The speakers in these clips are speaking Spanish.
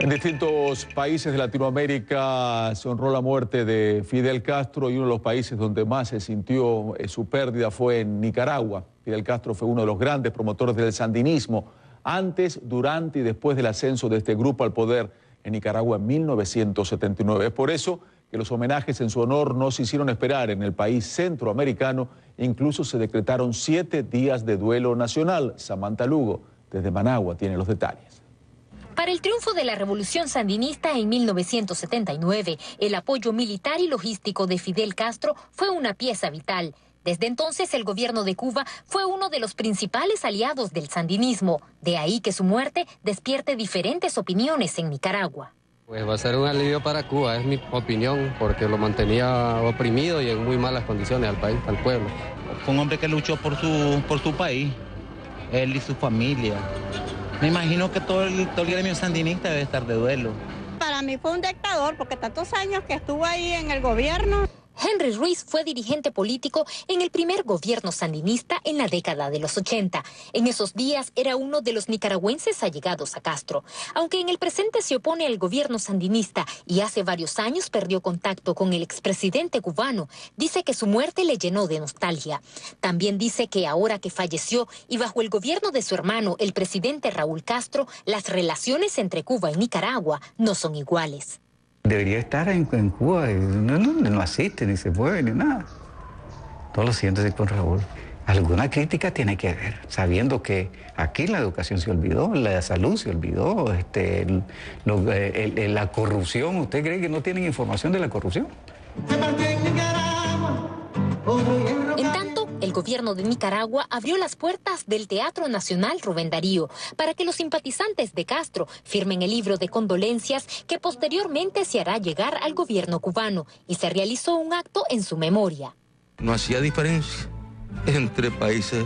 En distintos países de Latinoamérica se honró la muerte de Fidel Castro y uno de los países donde más se sintió su pérdida fue en Nicaragua. Fidel Castro fue uno de los grandes promotores del sandinismo antes, durante y después del ascenso de este grupo al poder en Nicaragua en 1979. Es por eso que los homenajes en su honor no se hicieron esperar en el país centroamericano. Incluso se decretaron 7 días de duelo nacional. Samantha Lugo, desde Managua, tiene los detalles. Para el triunfo de la revolución sandinista en 1979, el apoyo militar y logístico de Fidel Castro fue una pieza vital. Desde entonces, el gobierno de Cuba fue uno de los principales aliados del sandinismo. De ahí que su muerte despierte diferentes opiniones en Nicaragua. Pues va a ser un alivio para Cuba, es mi opinión, porque lo mantenía oprimido y en muy malas condiciones al país, al pueblo. Fue un hombre que luchó por su país, él y su familia. Me imagino que todo el gremio sandinista debe estar de duelo. Para mí fue un dictador, porque tantos años que estuvo ahí en el gobierno. Henry Ruiz fue dirigente político en el primer gobierno sandinista en la década de los 80. En esos días era uno de los nicaragüenses allegados a Castro. Aunque en el presente se opone al gobierno sandinista y hace varios años perdió contacto con el expresidente cubano, dice que su muerte le llenó de nostalgia. También dice que ahora que falleció y bajo el gobierno de su hermano, el presidente Raúl Castro, las relaciones entre Cuba y Nicaragua no son iguales. Debería estar en Cuba, no asiste, ni se mueve, ni nada. No lo siento así con Raúl. Alguna crítica tiene que haber, sabiendo que aquí la educación se olvidó, la salud se olvidó, la corrupción. ¿Usted cree que no tienen información de la corrupción? En tanto, el gobierno de Nicaragua abrió las puertas del Teatro Nacional Rubén Darío para que los simpatizantes de Castro firmen el libro de condolencias que posteriormente se hará llegar al gobierno cubano y se realizó un acto en su memoria. No hacía diferencia entre países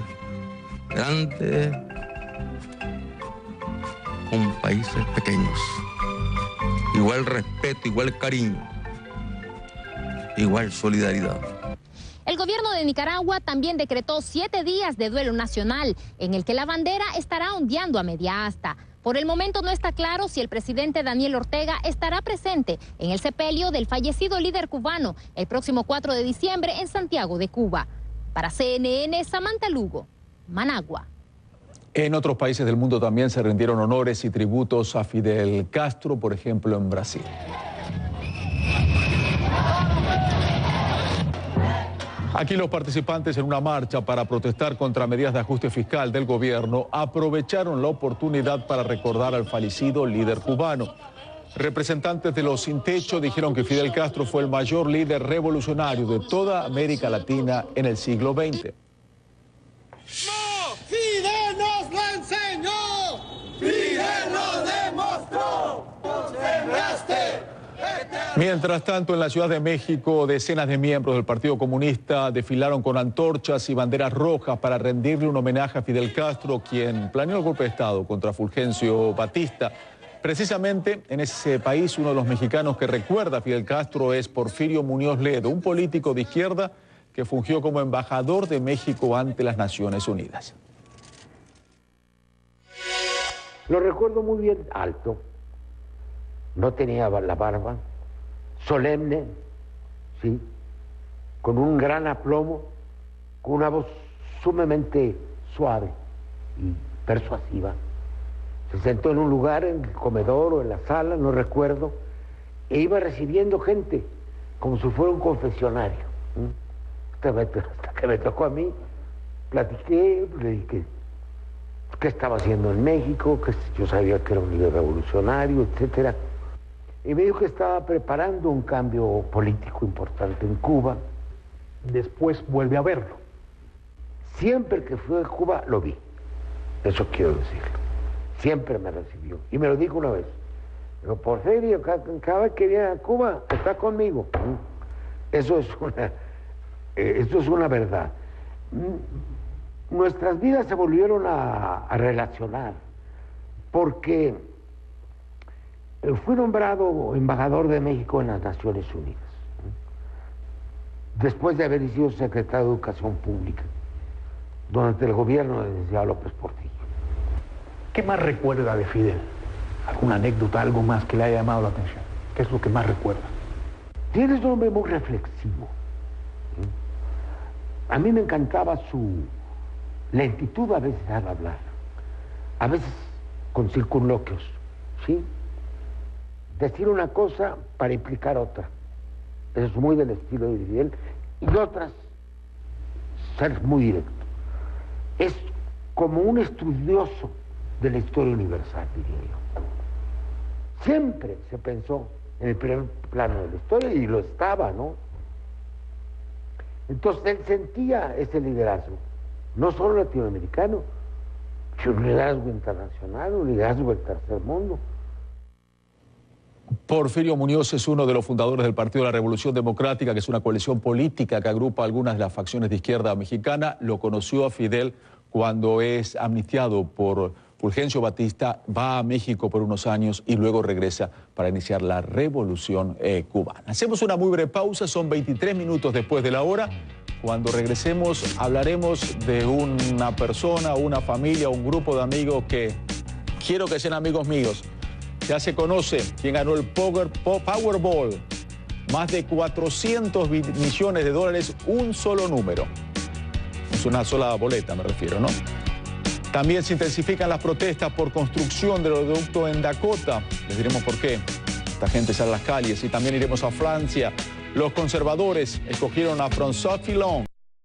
grandes con países pequeños. Igual respeto, igual cariño, igual solidaridad. El gobierno de Nicaragua también decretó 7 días de duelo nacional, en el que la bandera estará ondeando a media asta. Por el momento no está claro si el presidente Daniel Ortega estará presente en el sepelio del fallecido líder cubano el próximo 4 de diciembre en Santiago de Cuba. Para CNN, Samantha Lugo, Managua. En otros países del mundo también se rindieron honores y tributos a Fidel Castro, por ejemplo en Brasil. Aquí los participantes en una marcha para protestar contra medidas de ajuste fiscal del gobierno aprovecharon la oportunidad para recordar al fallecido líder cubano. Representantes de los Sin Techo dijeron que Fidel Castro fue el mayor líder revolucionario de toda América Latina en el siglo XX. ¡No! ¡Fidel nos lo enseñó! ¡Fidel lo demostró! ¡Sembraste! Mientras tanto, en la Ciudad de México, decenas de miembros del Partido Comunista desfilaron con antorchas y banderas rojas para rendirle un homenaje a Fidel Castro, quien planeó el golpe de Estado contra Fulgencio Batista. Precisamente en ese país, uno de los mexicanos que recuerda a Fidel Castro es Porfirio Muñoz Ledo, un político de izquierda que fungió como embajador de México ante las Naciones Unidas. Lo recuerdo muy bien, alto, no tenía la barba, solemne, sí, con un gran aplomo, con una voz sumamente suave y persuasiva. Se sentó en un lugar, en el comedor o en la sala, no recuerdo, e iba recibiendo gente, como si fuera un confesionario. Hasta que me tocó a mí, platiqué, le dije qué estaba haciendo en México, que yo sabía que era un líder revolucionario, etcétera. Y me dijo que estaba preparando un cambio político importante en Cuba. Después vuelve a verlo. Siempre que fui a Cuba lo vi, eso quiero decirlo. Siempre me recibió. Y me lo dijo una vez. Pero Porfirio, cada vez que viene a Cuba, está conmigo. Eso es una verdad. Nuestras vidas se volvieron a relacionar, porque fui nombrado embajador de México en las Naciones Unidas, después de haber sido secretario de Educación Pública durante el gobierno del licenciado López Portillo. ¿Qué más recuerda de Fidel? ¿Alguna anécdota, algo más que le haya llamado la atención? ¿Qué es lo que más recuerda? Tienes un hombre muy reflexivo. A mí me encantaba su lentitud a veces al hablar, a veces con circunloquios, ¿sí? Decir una cosa para implicar otra. Eso es muy del estilo de Fidel. Y otras, ser muy directo. Es como un estudioso de la historia universal, diría yo. Siempre se pensó en el primer plano de la historia y lo estaba, ¿no? Entonces él sentía ese liderazgo, no solo latinoamericano, sino un liderazgo internacional, un liderazgo del tercer mundo. Porfirio Muñoz es uno de los fundadores del Partido de la Revolución Democrática, que es una coalición política que agrupa algunas de las facciones de izquierda mexicana. Lo conoció a Fidel cuando es amnistiado por Fulgencio Batista, va a México por unos años y luego regresa para iniciar la revolución cubana. Hacemos una muy breve pausa, son 23 minutos después de la hora. Cuando regresemos hablaremos de una persona, una familia, un grupo de amigos que quiero que sean amigos míos. Ya se conoce quién ganó el Powerball. Más de 400 millones de dólares, un solo número. Es una sola boleta, me refiero, ¿no? También se intensifican las protestas por construcción del oleoducto en Dakota. Les diremos por qué. Esta gente sale a las calles. Y también iremos a Francia. Los conservadores escogieron a François Fillon